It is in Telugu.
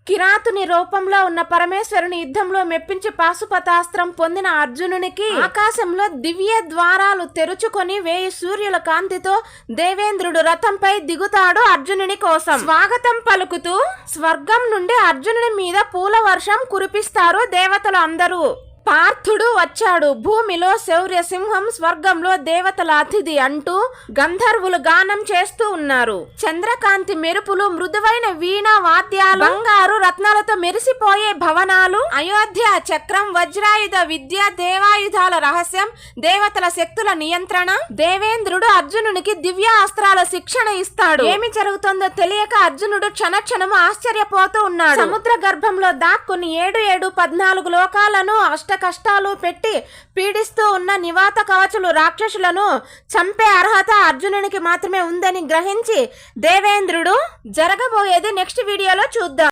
కిరాతుని రూపంలో ఉన్న పరమేశ్వరుని యుద్ధంలో మెప్పించి పాశుపతాస్త్రం పొందిన అర్జునునికి ఆకాశంలో దివ్య ద్వారాలు తెరుచుకొని 1000 సూర్యుల కాంతితో దేవేంద్రుడు రథంపై దిగుతాడు. అర్జునుని కోసం స్వాగతం పలుకుతూ స్వర్గం నుండి అర్జునుని మీద పూల వర్షం కురిపిస్తారు దేవతలు అందరూ. పార్థుడు వచ్చాడు. భూమిలో శౌర్య సింహం, స్వర్గంలో దేవతల అతిథి అంటూ గంధర్వులు గానం చేస్తూ ఉన్నారు. చంద్రకాంతి మెరుపులు, మృదువైన వీణా వాద్యాలు, బంగారు రత్నాలతో మెరిసిపోయే భవనాలు, అయోధ్య చక్రం, వజ్రాయుధ విద్య, దేవాయుధాల రహస్యం, దేవతల శక్తుల నియంత్రణ. దేవేంద్రుడు అర్జునునికి దివ్య అస్త్రాల శిక్షణ ఇస్తాడు. ఏమి జరుగుతుందో తెలియక అర్జునుడు క్షణక్షణము ఆశ్చర్యపోతూ ఉన్నాడు. సముద్ర గర్భంలో దాక్కుని 14 లోకాలను కష్టాలు పెట్టి పీడిస్తూ ఉన్న నివాత కవచులు రాక్షసులను చంపే అర్హత అర్జునునికి మాత్రమే ఉందని గ్రహించి దేవేంద్రుడు జరగబోయేది నెక్స్ట్ వీడియోలో చూద్దాం.